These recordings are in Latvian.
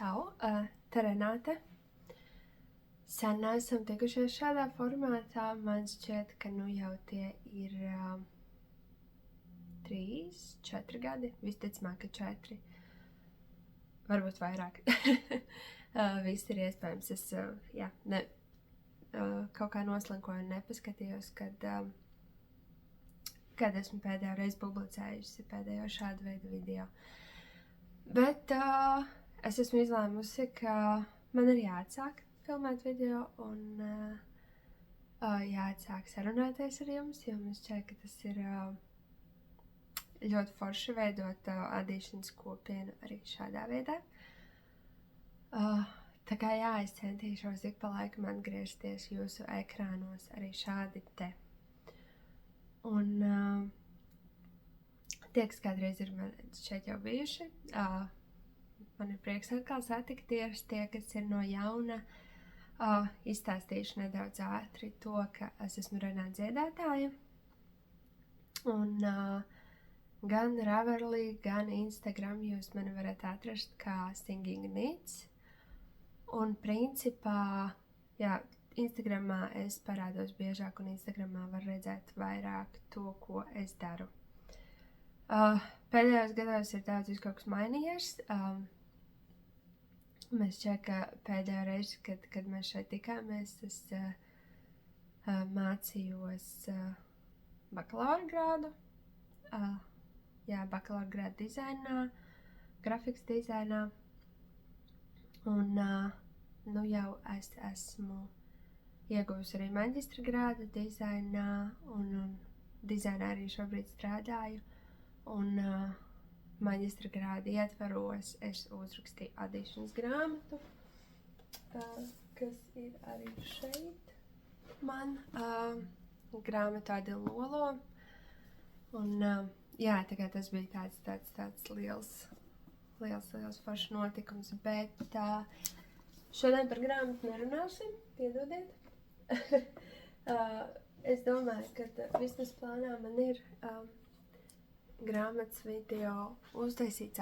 Čau, te Renāte. Sen neesam tikušies šādā formātā. Man šķiet, ka nu jau tie ir 3, 4 gadi. Visticamāk, ka 4. Varbūt vairāk. Viss ir iespējams. Es kaut kā noslinkoju un nepaskatījos, kad esmu pēdējo reizi publicējusi pēdējo šādu veidu video. Bet es esmu izlēmusi, ka man ir jāatsāk filmēt video un jāatsāk sarunāties ar jums, jo man šķiet, ka tas ir ļoti forši veidot adīšanas kopienu arī šādā veidā. Tā kā es centīšos ik pa laikam atgriezties jūsu ekrānos arī šādi te. Un tie, kas kādreiz ir man šeit jau bijuši, man ir prieks atkal satikties. Tie, kas ir no jauna, izstāstīšu nedaudz ātri to, ka es esmu Renāte dziedātāja. Un gan Ravelī, gan Instagram jūs mani varat atrast kā Singing Needs. Un principā, Instagramā es parādos biežāk un Instagramā var redzēt vairāk to, ko es daru. Pēdējos gados ir daudz kaut kas mainījies. Mēs šķiet, ka pēdējā reize, kad mēs šeit tikāmies, es mācījos bakalaura grādu. Bakalaura grādu dizainā, grafikas dizainā. Un nu jau es esmu ieguvusi arī maģistra grādu dizainā un dizainā arī šobrīd strādāju. Un maģistra grāda ietvaros es uzrakstīju adīšanas grāmatu, kas ir arī šeit. Man grāmatu Adila Lolo. Un tagad tas bija tāds liels foršs notikums, bet šodien par grāmatu nerunāsim, piedodiet. Es domāju, ka vismaz plānā man ir grāmatas video uztaisīt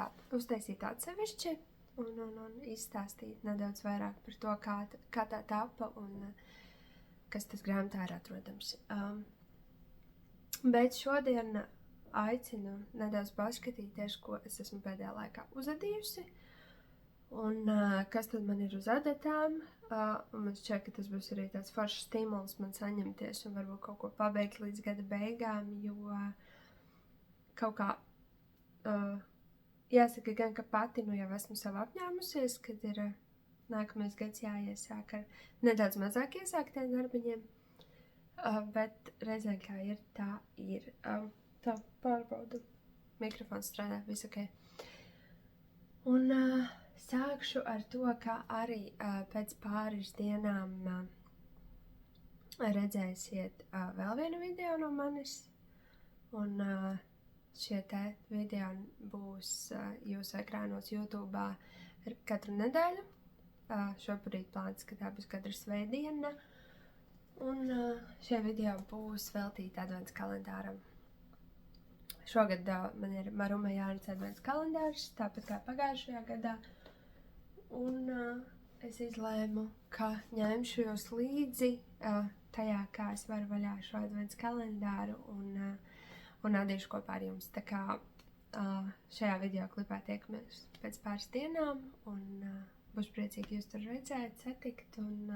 atsevišķi un izstāstīt nedaudz vairāk par to, kā tā tapa un kas tas grāmatā ir atrodams. Bet šodien aicinu nedaudz paskatīties, ko es esmu pēdējā laikā uzadījusi un kas tad man ir uz adatām. Un man šķiet, ka tas būs arī tāds foršs stimuls man saņemties un varbūt kaut ko pabeigt līdz gada beigām, jo kaut kā jāsaka gan, ka pati nu jau esmu sev apņēmusies, kad ir nākamais gads jāiesāk ar nedaudz mazāk iesāktiem darbiņiem, bet reizē kā ir, tā ir. Tā pārbaudu. Mikrofons strādā, viss ok. Un sākšu ar to, ka arī pēc pāris dienām redzēsiet vēl vienu video no manis. Un šie te video būs jūsu ekrānos YouTube'ā katru nedēļu. Šobrīd plāns, ka tā būs katra svētdiena. Un šie video būs veltīti advents kalendāram. Šogad man ir Marumai Jānis advents kalendārs, tāpat kā pagājušajā gadā. Un es izlēmu, ka ņemšu jūs līdzi tajā, kā es varu vaļā šo advents kalendāru un adīšu kopā ar jums. Tā kā šajā video klipā tiekamies pēc pāris dienām un būšu priecīgi jūs tur redzēt, satikt. Un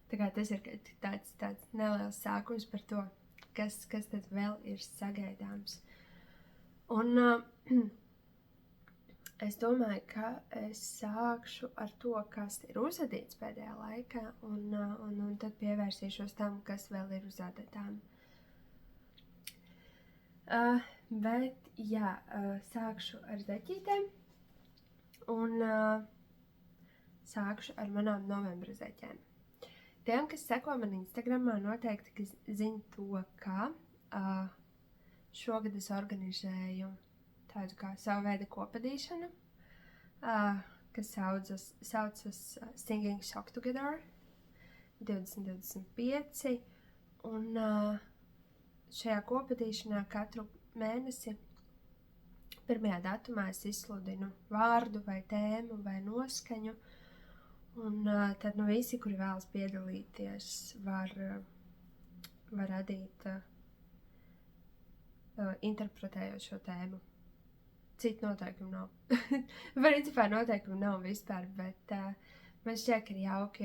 tā kā tas ir tāds neliels sākums par to, kas tad vēl ir sagaidāms. Un es domāju, ka es sākšu ar to, kas ir uzadīts pēdējā laikā, un tad pievērsīšos tam, kas vēl ir uz adatām. Bet sākšu ar zeķītēm, un sākšu ar manām novembra zeķēm. Tiem, kas seko man Instagramā, noteikti zina to, ka šogad es organizēju tādu kā savu veidu kopadīšanu, kas saucas Singing Shock Together 2025. Un šajā kopadīšanā katru mēnesi Pirmajā datumā es izsludinu vārdu vai tēmu vai noskaņu, un tad visi, kuri vēlas piedalīties, var radīt interpretējot šo tēmu. Citu noteikumu nav. Principā noteikumu nav vispār, bet man šķiet, ka ir jauki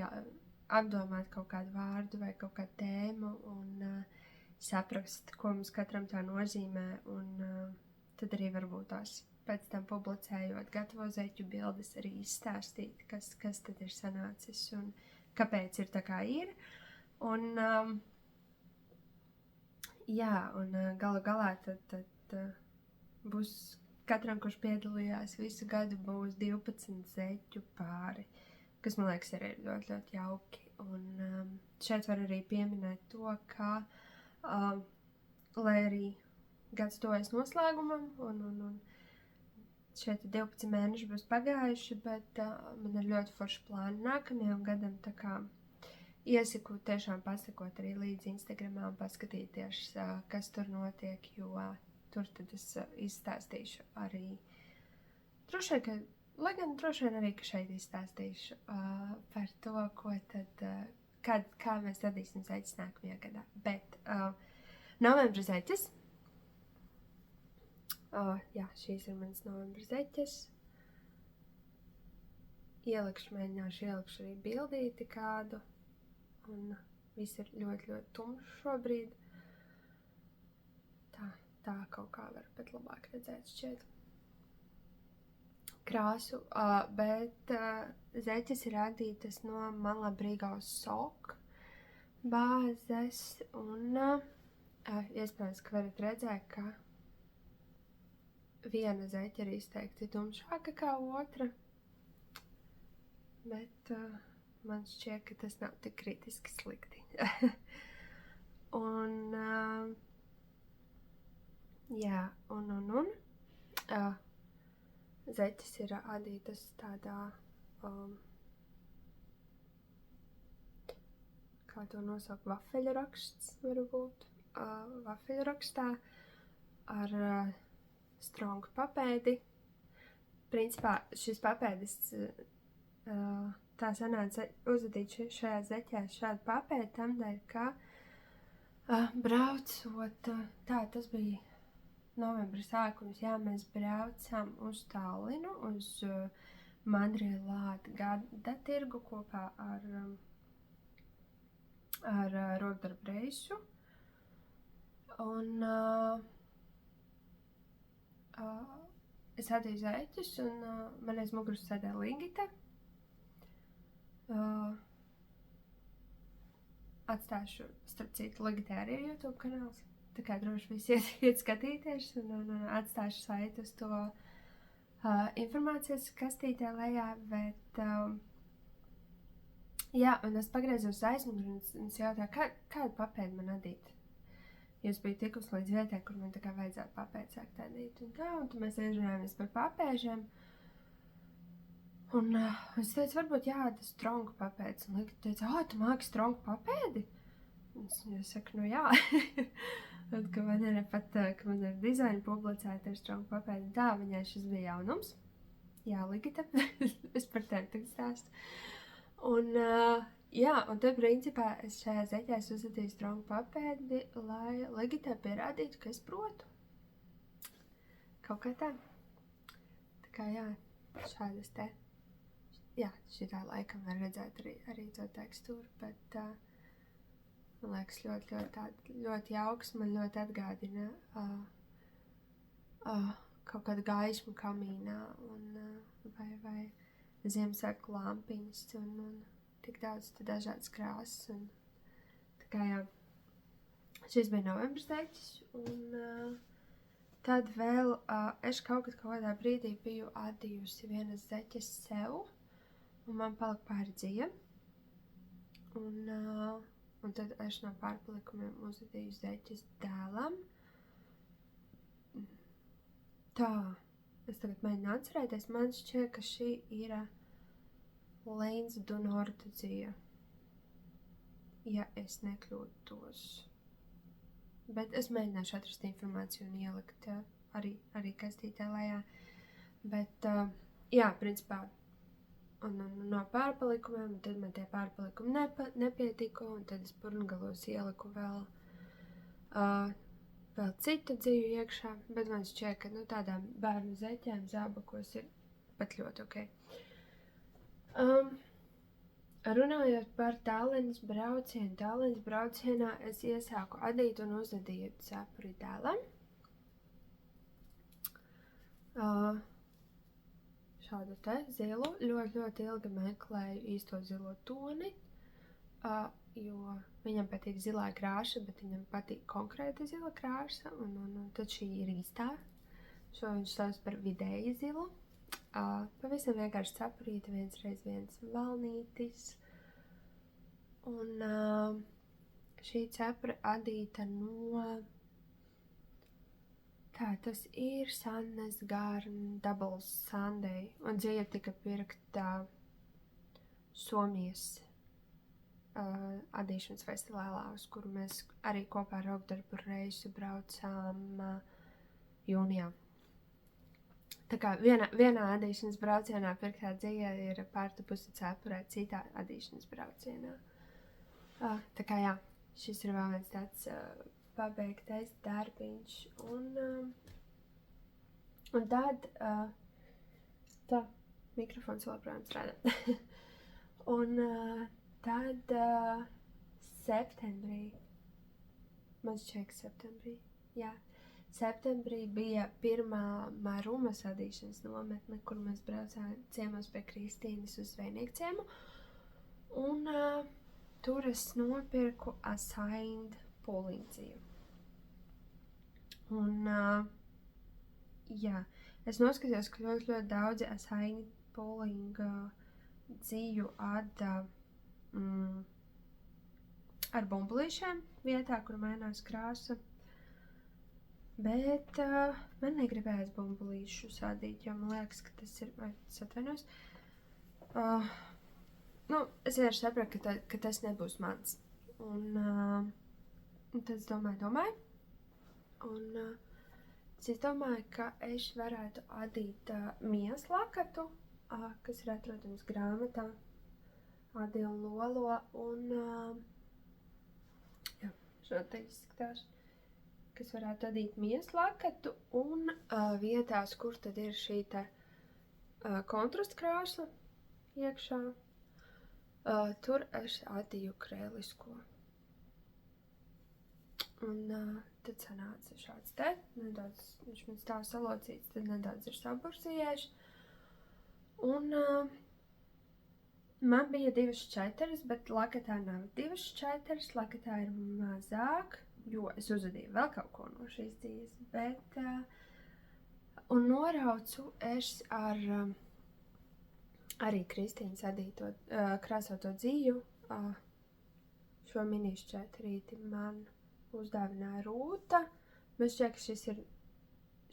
apdomāt kaut kādu vārdu vai kaut kādu tēmu un saprast, ko mums katram tā nozīmē, un tad arī varbūt tās pēc tam publicējot gatavo zeķu bildes arī izstāstīt, kas tad ir sanācis un kāpēc ir tā kā ir. Un galu galā tad būs katram, kurš piedalījās visu gadu, būs 12 zeķu pāri, kas, man liekas, arī ir ļoti, ļoti jauki. Un šeit var arī pieminēt to, ka, lai arī gads tojas noslēgumam, un šeit 12 mēneši būs pagājuši, bet man ir ļoti forši plāni nākamajam gadam, tā kā iesaku tiešām pasakot arī līdz Instagramā un paskatīties, kas tur notiek, jo tur tad es izstāstīšu arī, droši vien arī, ka šeit izstāstīšu par to, ko tad, kā mēs radīsim zeķes nākamajā gadā. Bet novembra zeķes, šīs ir manas novembra zeķes, mēģināšu ielikšu arī bildīti kādu, un viss ir ļoti, ļoti tumšs šobrīd. Tā kaut kā var pat labāk redzēt šķiet krāsu, bet zeķes ir radītas no Malabrigo sok bāzes, un iespējams, ka varat redzēt, ka viena zeķe ir izteikti tumšāka kā otra, bet man šķiet, ka tas nav tik kritiski slikti. Un zeķes ir adītas tādā, kā to nosaukt, vafeļu raksts varbūt, vafeļu rakstā ar strongu papēdi. Principā šis papēdis, tā sanāca uzadīt šajā zeķē šādu papēdi tamdēļ, ka braucot, tas bija novembra sākums, mēs braucam uz Tallinu, uz Madrilāta gada tirgu kopā ar rokdarbu reisu. Un es attīju zeķus, un man aiz muguras sēdēja Ligita. Atstāšu, starp citu, Ligitē arī ir YouTube kanāls. Tā kā droši visi iet skatīties un atstāšu saiti uz to informācijas kastītē lejā, bet un es pagriezos aizmuguri un es jautāju, kādu papēdi man adīt. Jo es biju tikus līdz vietē, kur man tā kā vajadzētu papēdi sākt adīt un tad mēs aizrunājāmies par papēžiem. Un es teicu, varbūt jāada strongu papēdis, un Ligita teica, tu māki strongu papēdi? Es saku, jā. Un, ka man ir pat, ka man ir dizaini publicēti ar strongu papēdi. Tā, viņai šis bija jaunums. Jā, Ligita, es par tevi tagad stāstu. Un, un tad, principā, es šajā zeķē uzadīju strongu papēdi, lai Ligitai pierādītu, ka es protu. Kaut kā tā. Tā kā, šādas te. Šitā laikam var redzēt arī to tekstūru, bet man liekas ļoti jauks, man ļoti atgādina kaut kādu gaismu kamīnā vai Ziemassvētku lampiņas un tik daudz dažādas krāsas. Un, tā kā šis bija novembra zeķis, un tad vēl es kaut kādā brīdī biju adījusi vienas zeķes sev, un man palika pāri dzija. Un tad es no pārpalikumiem uzadīju zeķes dēlam. Tā, es tagad mēģinu atcerēties, man šķiet, ka šī ir Lains du Norda dzija, ja es nekļūdos. Bet es mēģināšu atrast informāciju un ielikt arī kastītē lejā. Bet, jā, principā, un no pārpalikumiem, un tad man tie pārpalikumi nepietika, un tad es purngalos ieliku vēl citu dzīvi iekšā, bet man šķiet, ka tādām bērnu zeķēm zābakos ir pat ļoti ok. Runājot par Tallinas braucienā es iesāku adīt un uzadīju cepuri dēlam. Šādu te zilu, ļoti ilgi meklēju īsto zilo toni, jo viņam patīk zilā krāsa, bet viņam patīk konkrēti zila krāsa, un tad šī ir īstā. Šo viņš sauc par vidēji zilu. Pavisam vienkārši cepurīti, 1x1 valnītis. Un šī cepura adīta no... Tā, tas ir Sannes Garn Double Sunday, un dzīve tika pirkta Somijas adīšanas festivālā, uz kuru mēs arī kopā ar Rokdarbu reisu braucām jūnijā. Tā kā vienā adīšanas braucienā pirktā dzīve ir pārtapusi cepurē citā adīšanas braucienā. Tā kā jā, šis ir vēl viens tāds pabeigtais darbiņš, un tad tā, mikrofons joprojām strādā. Un tad septembrī, man šķiet, septembrī, jā, septembrī bija pirmā Marumas adīšanas nometne, kur mēs braucām ciemos pie Kristīnas uz zvejnieku ciemu, un tur es nopirku assigned pooling dzīvi. Un, jā, es noskatījos, ka ļoti daudzi assigned pooling dzīju ada ar bumbulīšiem vietā, kur mainās krāsa. Bet man negribējās bumbulīšu sādīt, jo man liekas, ka tas ir, vai es atvainojos, es vienkārši sapratu, ka tas nebūs mans. Un tad es domāju, un es domāju, ka es varētu adīt mijas lakatu, kas ir atrodams grāmatā, Adi un Lolo, un jā, šo te izskatās, kas varētu adīt mijas lakatu, un vietās, kur tad ir šī te kontrastu krāsa iekšā, tur es adīju krēlisko. Un tad sanāca šāds te, nedaudz, viņš man stāv salocīts, tad nedaudz ir sabursījēši. Un man bija 2 šķeteres, bet lakatā nav 2 šķeteres, lakatā ir mazāk, jo es uzadīju vēl kaut ko no šīs dzīves, bet, un noraucu es ar arī Kristīnas adīto, krāsoto dzīvu, šo mini šķeterīti man uzdāvināja Rūta. Man šķiet, ka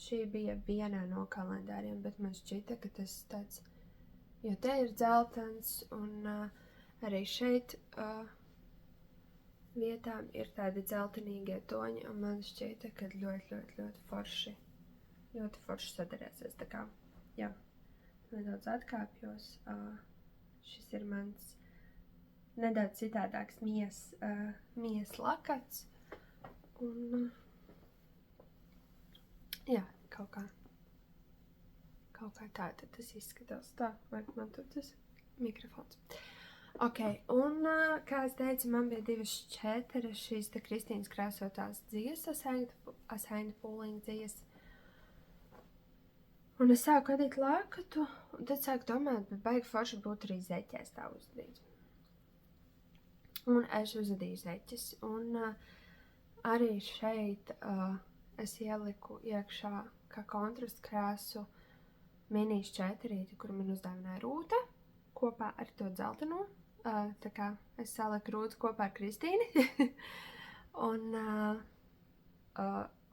šī bija vienā no kalendāriem, bet man šķita, ka tas tāds, jo te ir dzeltens, un arī šeit vietām ir tādi dzeltenīgie toņi, un man šķita, ka ļoti forši sadarēsies. Tā kā, jā, nedaudz atkāpjos. Šis ir mans nedaudz citādāks mijas lakats. Un, jā, kaut kā tā tad tas izskatās. Tā, vai man tur tas mikrofons. Ok, un, kā es teicu, man bija 2 šķēteres šīs te Kristīnas krāsotās dzīves, assigned pooling dzīves. Un es sāku adīt lakatu, un tad sāku domāt, bet baigi forši būtu arī zeķēs tā uzdīt. Un es uzadīju zeķes, un arī šeit es ieliku iekšā kā kontrastu krāsu mini šķēterīti, kuru man uzdāvināja Rūta, kopā ar to dzelteno. Tā kā es saliku Rūtu kopā ar Kristīni.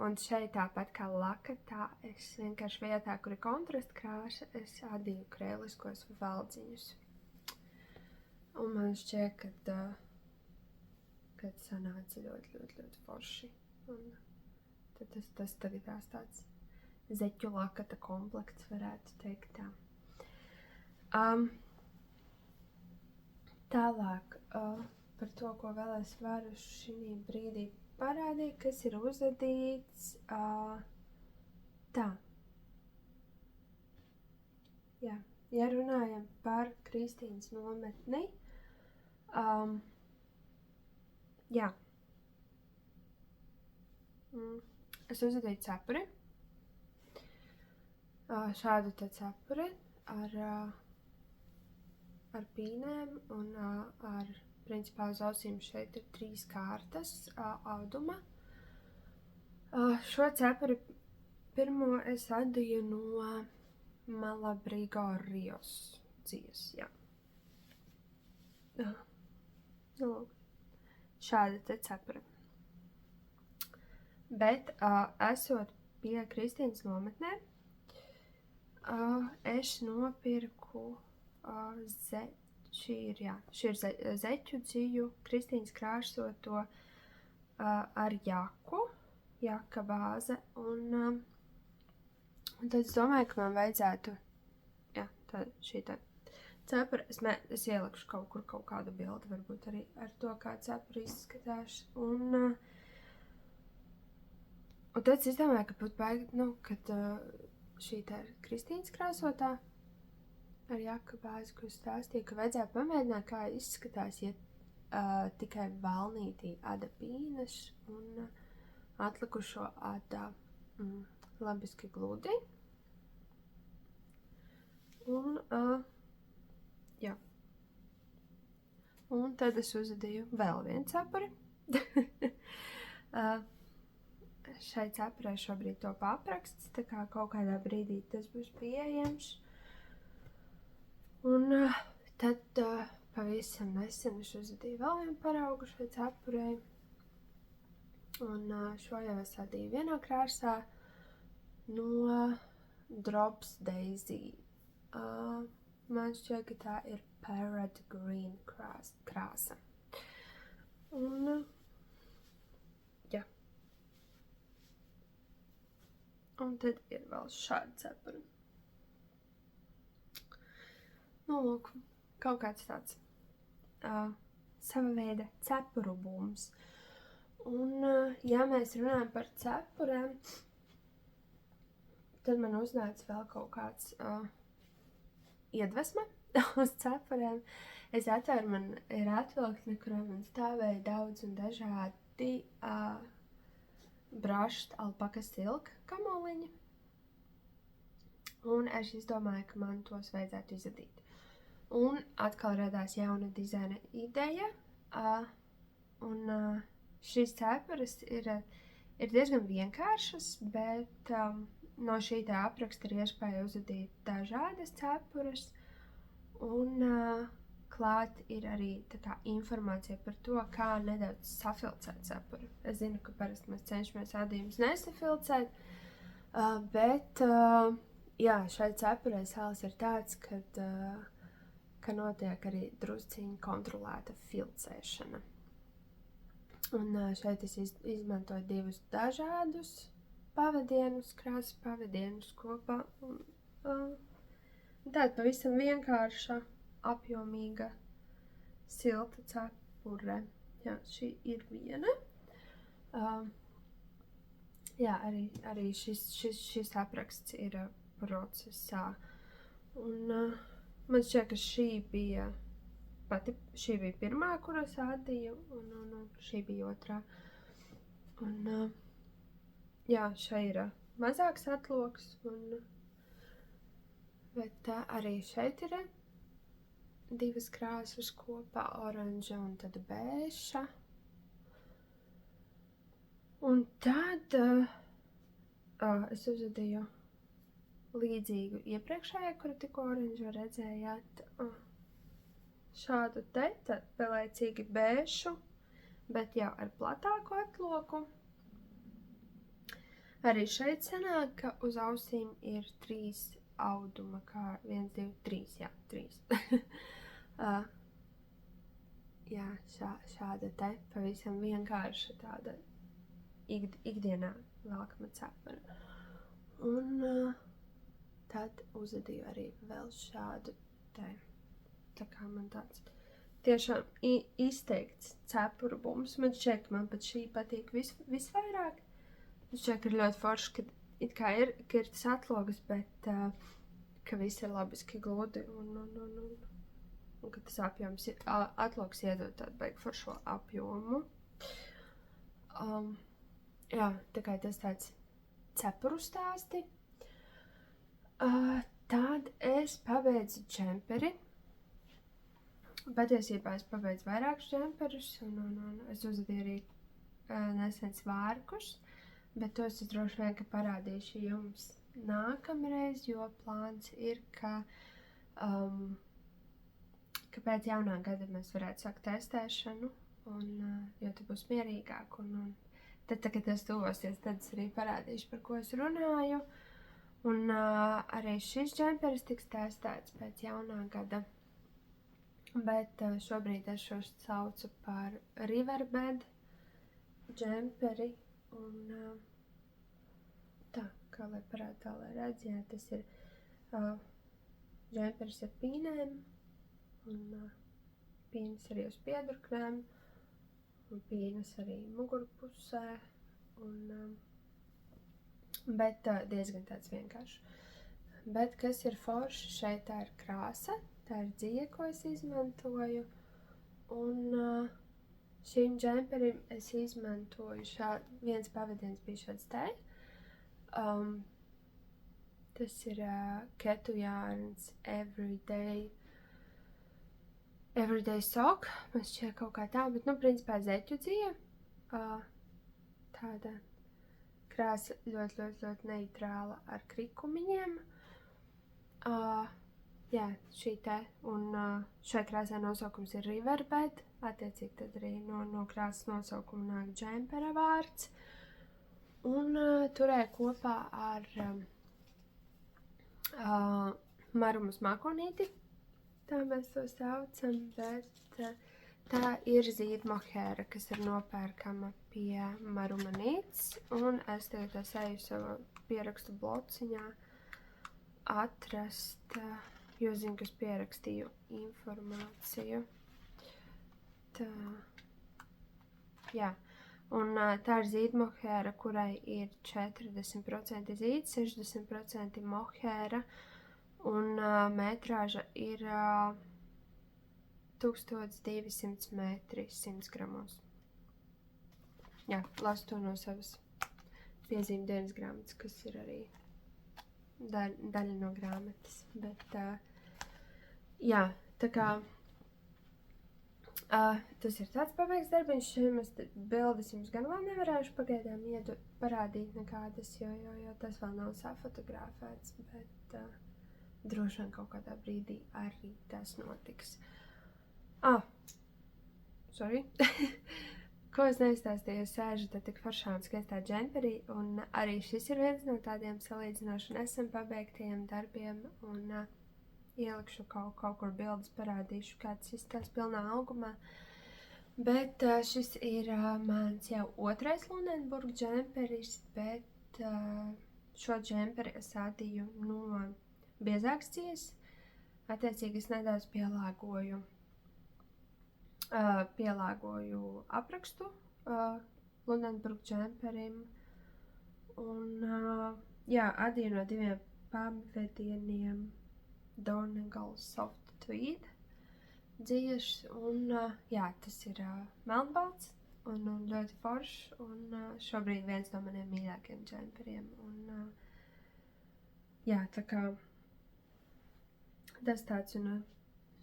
Un šeit tāpat kā lakatā, es vienkārši vietā, kur ir kontrastu krāsa, es adīju krēliskos valdziņus. Un man šķiet, kad sanāca ļoti forši. Un tad tas tagad tāds zeķu lakata komplekts, varētu teikt tā. Tālāk par to, ko vēl es varu šī brīdī parādīt, kas ir uzadīts. Tā. Jā, ja runājam par Kristīnas nometni, jā. Es uzadīju cepuri. Šādu te cepuri ar pīnēm un ar, principā, uz ausīm šeit ir 3 kārtas auduma. Šo cepuri pirmo es adīju no Malabrigo Rios dzijas, jā. Šāda te cepuri. Bet, esot pie Kristīnas nometnē, es nopirku šī ir zeķu dziju Kristīnas krāsoto ar jaka bāze, un tad es domāju, ka man vajadzētu, šī te cepura, es ielikšu kaut kādu bildi, varbūt arī ar to, kā cepura izskatās, un tad es domāju, ka būtu baigi, kad šī te ir Kristīnas krāsotā ar jaka bāzi, ko es stāstīju, ka vajadzēja pamēģināt, kā izskatās, ja tikai valnītī ada pīnes un atlikušo ada labiski gludi. Un, jā. Un tad es uzadīju vēl vienu cepuri. Šai cepurai šobrīd top apraksts, tā kā kaut kādā brīdī tas būs pieejams. Un tad pavisam nesen es uzadīju vēl vienu paraugu šai cepurai. Un šo jau es adīju vienā krāsā no Drops Daisy. Man šķiet, ka tā ir Parrot Green krāsa. Un un tad ir vēl šāda cepura. Lūk, kaut kāds tāds sava veida cepuru bums. Un, ja mēs runājam par cepurēm, tad man uznāca vēl kaut kāds iedvesma uz cepurēm. Es atveru, man ir atvilktne, kurā man stāvēja daudz un dažādi brushed alpaka silk kamoliņi. Un es izdomāju, ka man tos vajadzētu izadīt. Un atkal radās jauna dizaina ideja. Un šīs cepuras ir diezgan vienkāršas, bet no šī tā apraksta ir iespēja uzadīt dažādas cepuras. Un klāt ir arī tā kā informācija par to, kā nedaudz safilcēt cepuri. Es zinu, ka parasti mēs cenšamies adījumus nesafilcēt, bet jā, šai cepurai sāls ir tāds, ka notiek arī drusciņi kontrolēta filcēšana. Un šeit es izmantoju 2 dažādus pavadienus, krāsas pavadienus kopā. Tāda pavisam vienkārša, apjomīga, silta cepure. Jā, šī ir viena. Jā, arī šis apraksts ir procesā. Un man šķiet, ka šī bija pirmā, kuru es adīju, un šī bija otrā. Un jā, šai ir mazāks atloks, bet arī šeit ir 2 krāsas kopā, oranža un tad bēša. Un tad es uzadīju līdzīgu iepriekšējai, kuru tikko oranžu redzējāt, šādu te, tad pelēcīgi bēšu, bet jau ar platāku atloku. Arī šeit sanāk, ka uz ausīm ir 3 auduma, kā 1, 2, 3, jā, 3. Jā, šāda te pavisam vienkārša tāda ikdienā velkama cepura. Un tad uzadīju arī vēl šādu te. Tā kā man tāds tiešām izteikts cepuru bums. Man šķiet, ka man pat šī patīk visvairāk. Man šķiet, ka ir ļoti forši, ka it kā ir tas atlogas, bet ka viss ir labiski gludi un ka tas apjoms, atlogs iedod tādu baigi foršo apjomu. Jā, tā kā tas tāds cepuru stāsti. Tad es pabeidzu džemperi. Patiesībā es pabeidzu vairākus džemperus un es uzadīju arī nesen svārkus, bet tos es droši vien, ka parādīšu jums nākamreiz, jo plāns ir, ka pēc jaunā gada mēs varētu sākt testēšanu, jo tas būs mierīgāk. Un tad, kad tas tuvosies, tad es arī parādīšu, par ko es runāju. Un arī šis džemperis tiks testēts pēc jaunā gada. Bet šobrīd es šos saucu par Riverbed džemperi. Un tā, kā lai parāda tā, lai redz, jā, tas ir džemperis ar pīnēm. Un pīnas arī uz piedurknēm. Un pīnas arī mugurpusē. Bet diezgan tāds vienkāršs. Bet kas ir forši, šeit tā ir krāsa. Tā ir dzija, ko es izmantoju. Un šīm džemperim es izmantoju viens pavadiens bija šāds te. Tas ir Ketu Yarns Everyday Sock. Man šķiet kaut kā tā, bet, principā zeķu dzija. Tāda krāsa ļoti, ļoti, ļoti neitrāla ar krikumiņiem. Jā, šī te, un šai krāsai nosaukums ir Riverbed, attiecīgi tad arī no krāsas nosaukuma nāk džempera vārds. Un turēju kopā ar marumas makonīti, tā mēs to saucam, bet tā ir zīdmohēra, kas ir nopērkama pie marumanītes, un es tagad eju savā pierakstu blociņā atrast, jo zinu, ka es pierakstīju informāciju. Tā, jā, un tā ir zīdmohēra, kurai ir 40% zīds, 60% mohēra, un metrāža ir 1200 metri 100 gramos. Jā, lasu to no savas piezīmju dienas grāmatas, kas ir arī daļa no grāmatas, bet jā, tā kā tas ir tāds pabeigts darbiņš, šiem es bildes jums gan vēl nevarēšu pagaidām parādīt nekādas, jo tas vēl nav safotografēts, bet droši vien kaut kādā brīdī arī tas notiks. Sorry. Ko es neizstāstīju, sēžu tad tik foršā un skaistā džemperī, un arī šis ir viens no tādiem salīdzinoši nesen pabeigtajiem darbiem, un ielikšu kaut kur bildes, parādīšu, kāds izskatās pilnā augumā. Bet šis ir mans jau otrais Lunenburg džemperis, bet šo džemperi es adīju no biezāks dzijas, attiecīgi es nedaudz pielāgoju aprakstu Lunenburg džemperim, un jā, adīju no 2 pavadieniem Donegal Soft Tweed dzijas, un jā, tas ir melnbalts un ļoti foršs, un šobrīd viens no maniem mīļākajiem džemperiem, un jā, tā kā tas tāds, un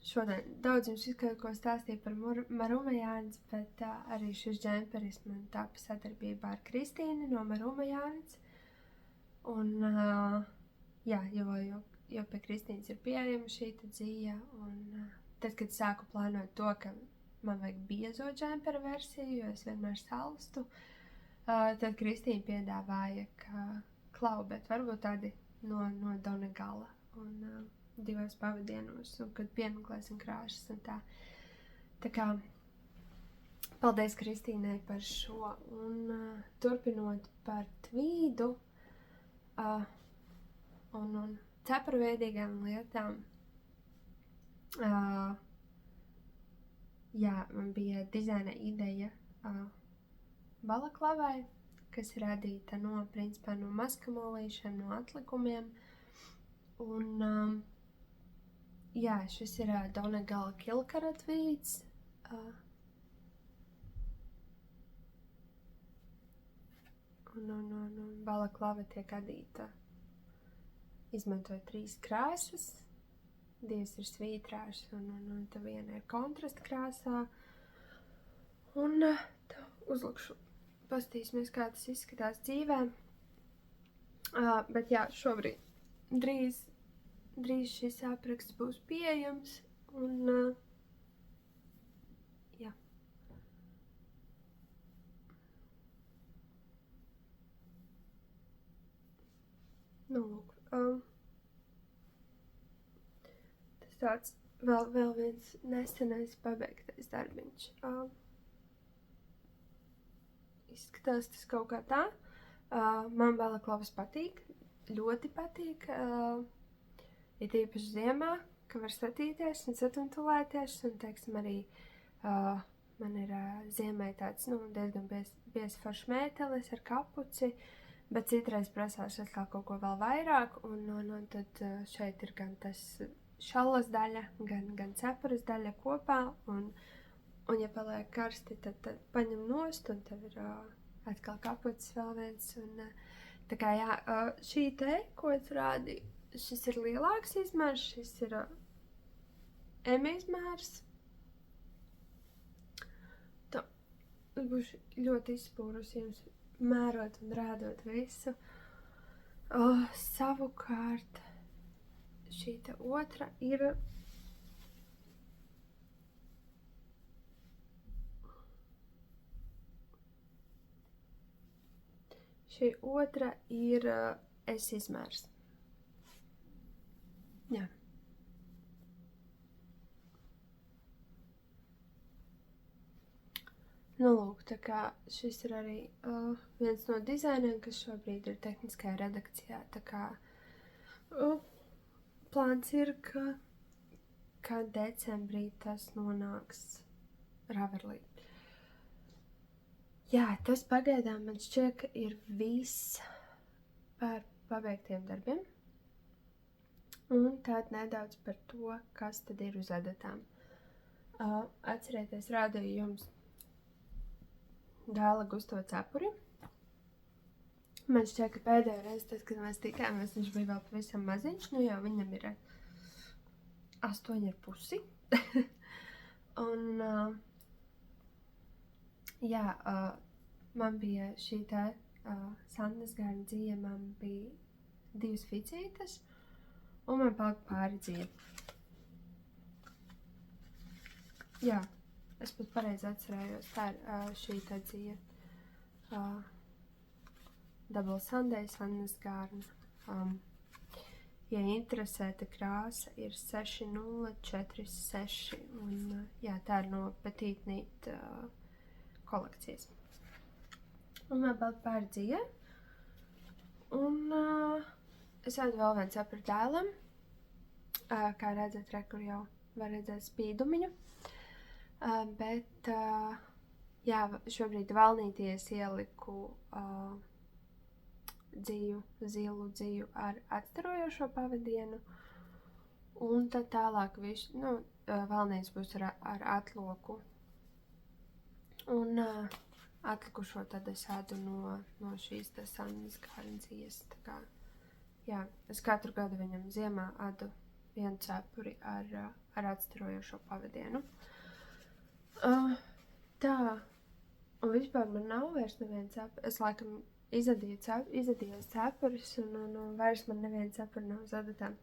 šodien daudz jums kaut ko stāstīju par Maruma Yarns, bet arī šis džemperis man tapa sadarbībā ar Kristīnu no Maruma Yarns. Un jā, jo pie Kristīnas ir pieejama šī dzija, un tad, kad sāku plānot to, ka man vajag biezo džempera versiju, jo es vienmēr salstu, tad Kristīna piedāvāja, ka klau, bet varbūt tādi no Donegala. Un 2 pavadienos, un kad piemeklēsim krāšas un tā. Tā kā paldies Kristīnai par šo, un turpinot par tvīdu, un cepurveidīgām lietām. Jā, man bija dizaina ideja balaklavai, kas ir radīta principā no maskamolīšiem, no atlikumiem. Un, jā, šis ir Donegala kilkaratvīds. Un balaklava tiek adīta, izmantoja 3 krāsas. 2 ir svītrās, un tā viena ir kontrasta krāsā. Un tā uzlikšu, pastīsimies, kā tas izskatās dzīvē. Bet jā, šobrīd drīz šis apraksts būs pieejams. Un jā. Nu, lūk. Tāds vēl viens nesenais pabeigtais darbiņš. Izskatās tas kaut kā tā. Man balaklavas patīk, ļoti patīk. Ir īpaši ziemā, ka var skatīties un satumtulēties. Un, teiksim, arī man ir ziemai tāds, diezgan biezs foršs mētelis ar kapuci, bet citreiz prasās atkal kaut ko vēl vairāk. Un tad šeit ir gan tas šallas daļa, gan cepuras daļa kopā, un ja paliek karsti, tad paņem nost, un tev ir atkal kapucis vēl viens, un tā kā jā, šī te, ko es rādīju, šis ir lielāks izmērs, šis ir M izmērs. Tā, es būšu ļoti izspūrusi jums mērot un rādot visu. Savukārt, šī te otra ir S izmērs. Jā. Nu, lūk, tā kā šis ir arī viens no dizainiem, kas šobrīd ir tehniskajā redakcijā. Tā kā plāns ir, ka decembrī tas nonāks Raverlī. Jā, tas pagaidām man šķiet, ka ir viss par pabeigtiem darbiem. Un tad nedaudz par to, kas tad ir uz adatām. Atcerieties, rādīju jums dēla Gustava cepuri. Man šķiet, ka pēdējo reizi, tad, kad mēs tikāmies, viņš bija vēl pavisam maziņš, jau viņam ir 8,5. Un, jā, man bija šī tā sandnesgārna dzīve, man bija 2 ficītes, un man palika pāri dzīve. Jā, es pat pareizi atcerējos, tā ir šī tā dzīve. Double Sunday, sandnesgārna. Ja interesē, tā krāsa ir 6046, un jā, tā ir no Petite Knit kolekcijas. Un man palika pāri dzīve, un es rādu vēl viens cepuri dēlam, kā redzat, kur jau var redzēt spīdumiņu, bet jā, šobrīd valnītī es ieliku zilu dziju ar atstarojošo pavadienu, un tad tālāk valnīts būs ar atloku. Un atlikušo tad es ēdu no šīs sandnesgārna dzijas. Tā kā, jā, es katru gadu viņam ziemā ēdu vienu cepuri ar atstarojošo pavadienu. Tā, un vispār man nav vairs neviens cepuri. Es laikam izadījos cepurus, un vairs man neviens cepuri nav uz adatām.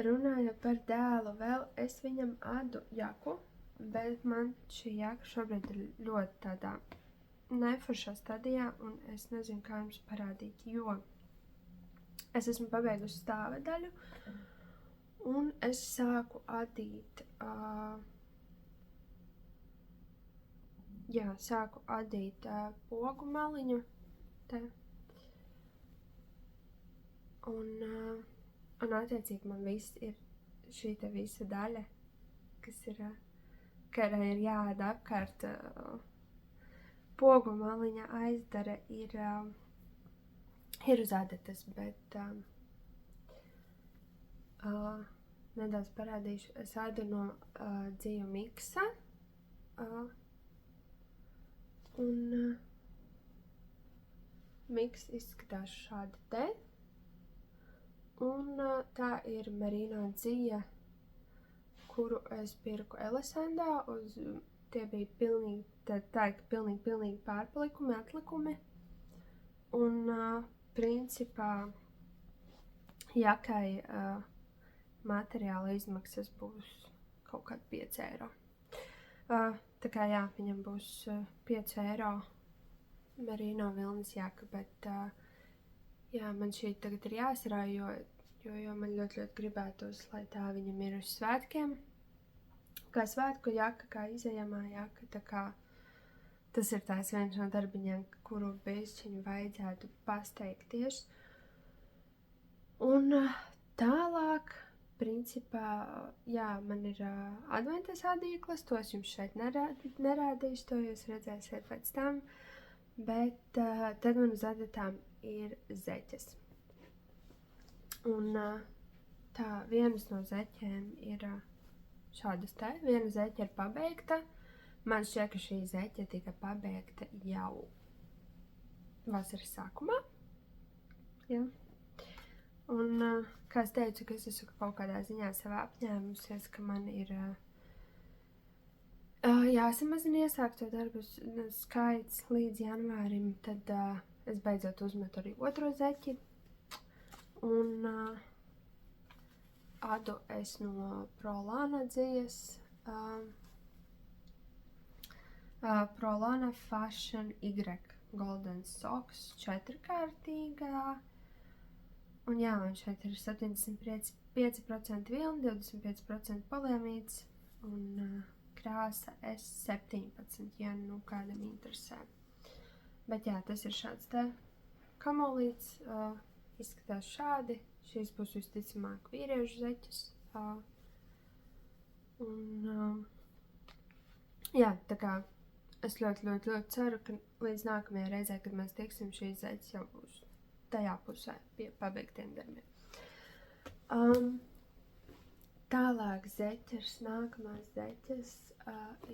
Runājot par dēlu vēl, es viņam ādu jaku, bet man šī jaka šobrīd ir ļoti tādā neforšā stadijā, un es nezinu, kā jums parādīt, jo es esmu pabeigusi stāva daļu, un es sāku adīt pogu maliņu te. Un Un attiecīgi man viss ir šī te visa daļa, kas ir, ka ir jāēd apkārt pogu maliņa aizdara, ir uz adatas, bet nedaudz parādīšu. Es ēdu no dziju miksa, un miks izskatās šādi te. Un tā ir merino dzija, kuru es pirku Elesendā. Tie bija pilnīgi pārpalikumi, atlikumi. Un principā jakai materiāla izmaksas būs kaut kādi 5 eiro. Tā kā jā, viņam būs 5 eiro merino vilnas jaka, bet jā, man šī tagad ir jāsarāj, jo man ļoti gribētos, lai tā viņam ir uz svētkiem. Kā svētku jaka, kā izejamā jaka, tā kā tas ir tās viens no darbiņiem, kuru bišķiņu vajadzētu pasteikties. Un tālāk, principā, jā, man ir adventa sādīklis, tos jums šeit nerādīšu, to jūs redzēsiet pēc tam, bet tad man uz adatām ir zeķes. Un tā vienas no zeķēm ir šādas te. Viena zeķe ir pabeigta. Man šķiet, ka šī zeķe tika pabeigta jau vasaras sākumā. Jā. Un, kā es teicu, ka es esmu kaut kādā ziņā savā apņēmusies, ka man ir jāsamazina iesākto darbu skaits līdz janvārim, tad es beidzot uzmetu arī otro zeķi. Un adu es no Prolana dzijas, Prolana Fashion Y Golden Socks 4-kārtīgā. Un jā, man šeit ir 75% vilna, 25% poliamīds un krāsa S17, ja nu kādam interesē. Bet jā, tas ir šāds te kamolīts, izskatās šādi. Šīs būs visticamāk vīriešu zeķes. Jā, tā kā es ļoti ceru, ka līdz nākamajai reizē, kad mēs tieksim, šīs zeķes jau būs tajā pusē pie pabeigtiem darbiem. Tālāk zeķers, nākamās zeķes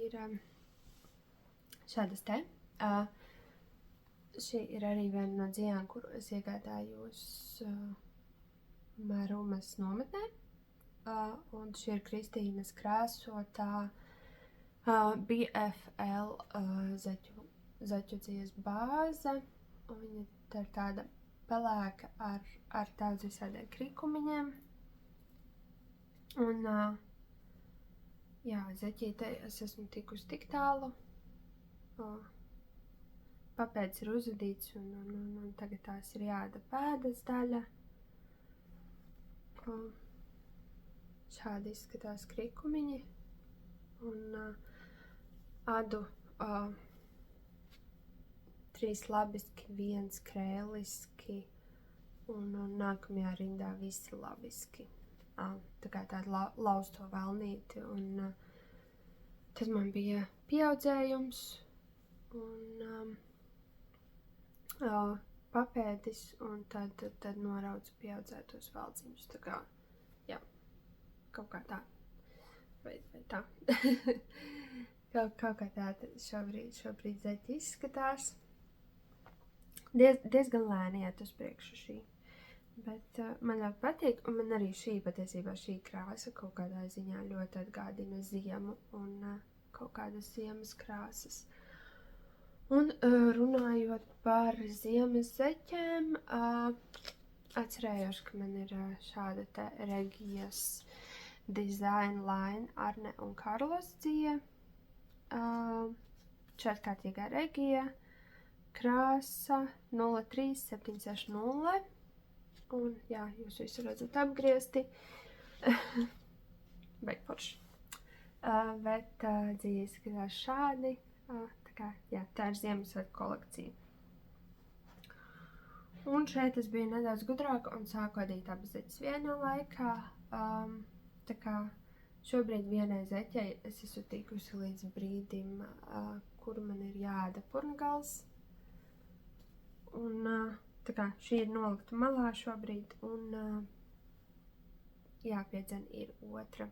ir šādas te. Šī ir arī viena no dzijām, kuru es iegādājos Mērumas nometnē. Un šī ir Kristīnas krāsotā BFL zeķu dzijas bāze. Un viņa ir tāda pelēka ar daudz visādiem krikumiņiem. Un jā, zeķītei es esmu tikusi tik tālu. Papēds ir uzadīts un tagad tās ir jāda pēdas daļa. Šādi izskatās krikumiņi. Un adu 3 labiski, 1 krēliski un nākamajā rindā visi labiski. Tā kā tāda lausto velnīti. Un tad man bija pieaudzējums un papēdis, un tad noraucu pieaudzētos velciņus. Tā kā, jā, kaut kā tā. Vai tā. kaut kā tā šobrīd zeķi izskatās. Diezgan lēni iet uz priekšu šī. Bet man ļoti patīk, un man arī šī krāsa kaut kādā ziņā ļoti atgādina ziemu un kaut kādas ziemas krāsas. Un runājot par ziemas zeķēm, atcerējos, ka man ir šāda te Regijas Design Line Arne un Karlos dzija, 4-kārtīgā Regija, krāsa 03760. Un jā, jūs visu redzat apgriezti. Beigforši. Bet dzija izskatās šādi. Tā ir Ziemassvētku kolekcija. Un šeit es biju nedaudz gudrāka un sāku adīt abas zeķes vienā laikā. Tā kā šobrīd vienai zeķei es esmu tikusi līdz brīdim, kur man ir jāēda purngals. Un tā kā šī ir nolikta malā šobrīd un jāpiedzen ir otra.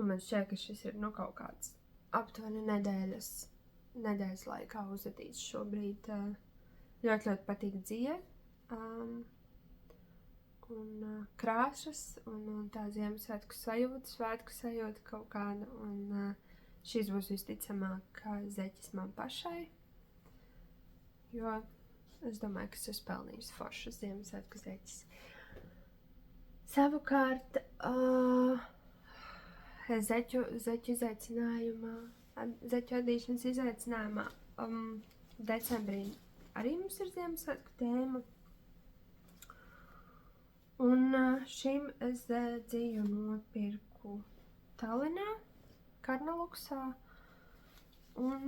Un man šķiet, ka šis ir kaut kāds aptuveni nedēļas laikā uzadīts šobrīd. Ļoti patīk dzied, un krāšas, un tā Ziemassvētku sajūta kaut kāda, un šīs būs visticamāk zeķes man pašai, jo es domāju, ka es esmu pelnījusi foršas Ziemassvētku zeķes. Savukārt, zeķu izaicinājumā, zeķu adīšanas izaicinājumā decembrī arī mums ir Ziemassvētku tēma. Un šim es dzīvu nopirku Tallinā, Karnaluksā. Un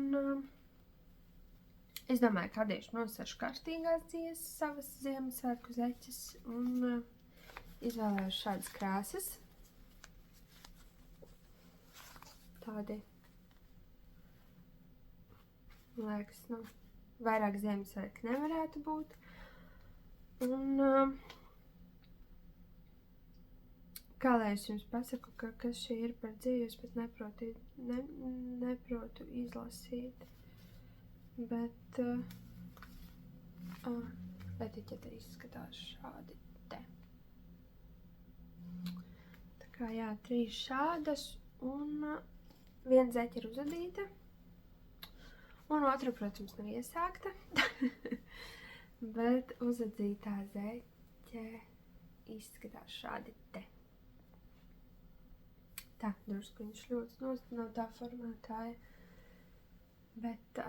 es domāju, ka adīšu nosašu karstīgās dziesas savas Ziemassvētku zeķes un izvēlēju šādas krāsas. Tādi, liekas, vairāk Ziemassvētku nevarētu būt. Un kā lai es jums pasaku, kas šī ir par dzīvi, es pat neprotu izlasīt. Bet etiķete izskatās šādi te. Tā kā jā, 3 šādas un viena zeķa ir uzadīta. Un otra, protams, nav iesākta, bet uzadzītā zeķe izskatās šādi te. Tā, drusku viņš ļoti no tā formātāja, bet,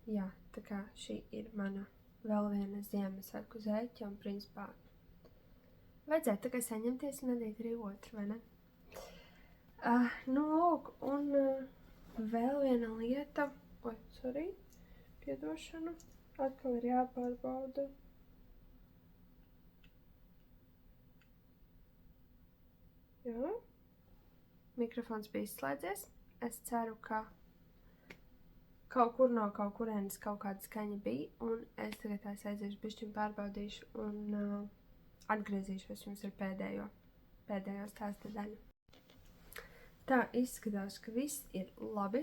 jā, tā kā šī ir mana vēl viena Ziemassvētku zeķe, un principā vajadzētu tikai saņemties un adīt arī otru, vai ne? Lūk, un vēl viena lieta. Piedošanu. Atkal ir jāpārbauda. Jā. Mikrofons bija izslēdzies. Es ceru, ka kaut kur no kaut kurienes kaut kāda skaņa bija. Un es tagad aiziešu bišķiņ pārbaudīšu un atgriezīšos jums ar pēdējo stāsta daļu. Tā izskatās, ka viss ir labi.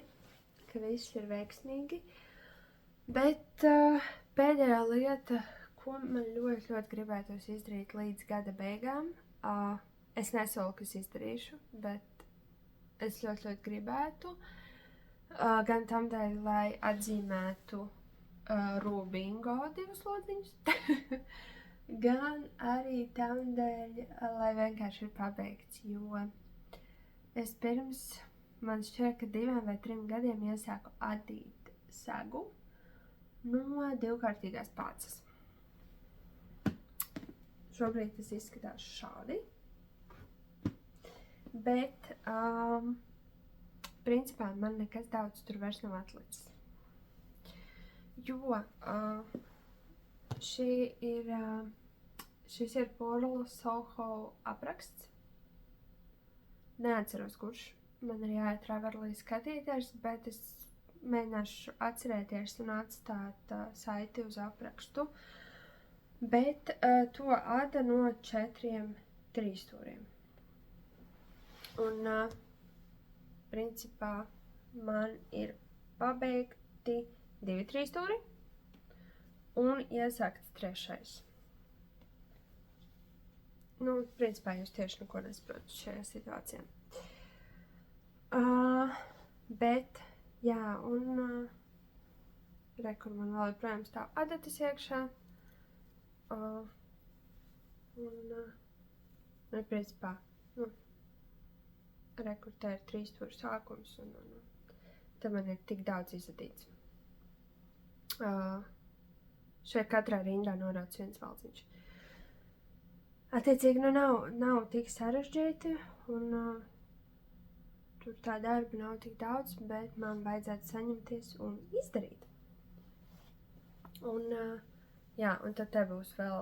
Ka viss ir veiksmīgi, bet pēdējā lieta, ko man ļoti gribētos izdarīt līdz gada beigām, es nesolu, ka es izdarīšu, bet es ļoti gribētu, gan tam dēļ, lai atzīmētu Rubingo 2 lodziņus, gan arī tam dēļ, lai vienkārši ir pabeigts, jo es pirms man šķiet, ka 2 vai 3 gadiem iesāku adīt segu no 2-kārtīgās pācas. Šobrīd tas izskatās šādi, bet principā man nekas daudz tur vairs nav atlicis. Jo šis ir Porlo Soho apraksts. Neatceros, kurš. Man ir jāiet Ravelī skatīties, bet es mēģināšu atcerēties un atstāt saiti uz aprakstu. Bet to ada no 4 trīsstūriem. Un principā man ir pabeigti 2 trīsstūri un iesākts 3. Principā jūs tieši neko nesaprotat šajā situācijā. Bet, jā, un rekur man vēl joprojām stāv adatas iekšā. Principā, rekur te ir 3 stūru sākums, un te man ir tik daudz izadīts. Šeit katrā rindā norāds viens valdziņš. Attiecīgi, nav tik sarežģīti, un tur tā darba nav tik daudz, bet man vajadzētu saņemties un izdarīt. Un Jā, un tad te būs vēl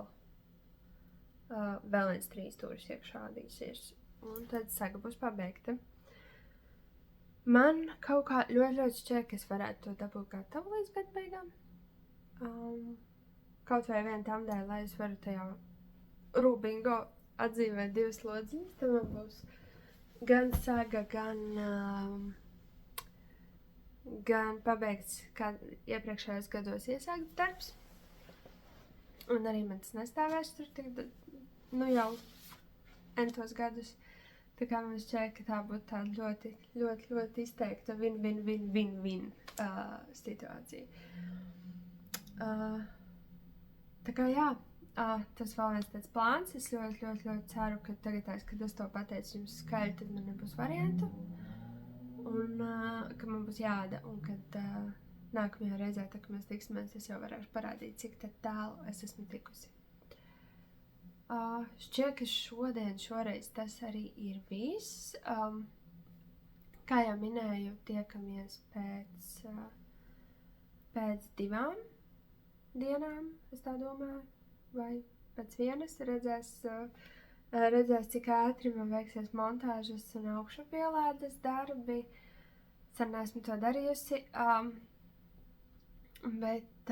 viens 3 stūris iekšā rādīsies. Un tad saga būs pabeigta. Man kaut kā ļoti šķiet, ka es varētu to dabūt gatavu līdz gada beigām. Kaut vai vien tam dēļ, lai es varu tajā Rūbingo atzīmēt 2 slodziņas. Tad man būs gan saga, gan pabeigts kā iepriekšējos gados iesākts darbs. Un arī man tas nestāvēs tur tik, jau entos gadus. Tā kā man šķiet, ka tā būtu tāda ļoti izteikta win situācija. Tā kā jā, tas vēl viens tāds plāns. Es ļoti ceru, ka tagad, kad es to pateicu jums skaļi, tad man nebūs variantu. Un ka man būs jāda, un kad nākamajā reizē, kad mēs tiksimies, es jau varēšu parādīt, cik tālu es esmu tikusi. Šķiet, ka šoreiz tas arī ir viss. Kā jau minēju, tiekamies pēc 2 dienām, es tā domāju, vai pēc 1. Redzēs, cik ātri man veiksies montāžas un augšupielādes darbi. Sen neesmu to darījusi. Bet,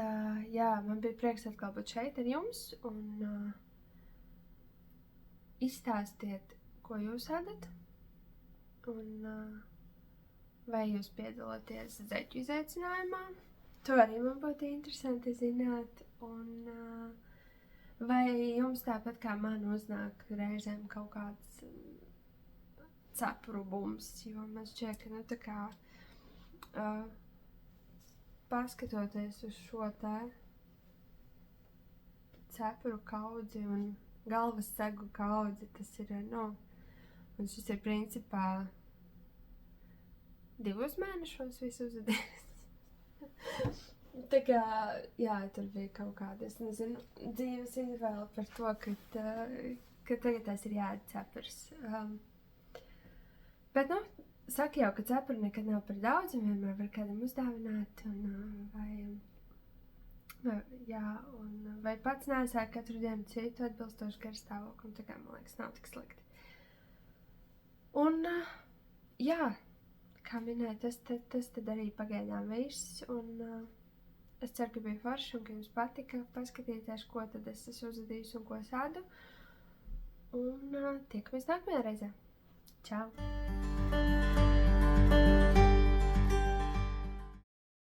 jā, man bija prieks atkal būt šeit ar jums un izstāstiet, ko jūs ēdat un vai jūs piedalāties zeķu izaicinājumā. To arī man būtu interesanti zināt. Un vai jums tāpat kā man uznāk reizēm kaut kāds cepuru bums, jo man šķiet, ka tā kā paskatoties uz šo te cepuru kaudzi un galvas segu kaudzi, tas ir, un šis ir principā 2 mēnešos visu uzvedies. Tā kā, jā, tur bija kaut kāda, es nezinu, dzīves izvēle par to, ka tagad tas ir jāēd cepurs. Bet, saka jau, ka cepuri nekad nav par daudz, un vienmēr var kādam uzdāvināt, vai pats neesāk katru dienu citu atbilstošu garstāvoklim, tā kā, man liekas, nav tik slikti. Un, jā, kā minēju, tas tad arī pagaidām viss, un es ceru, ka bija forši un ka jums patika paskatīties, ko tad es esmu uzvedījusi un ko sādu. Un tiekamies nākamajā reizē. Čau!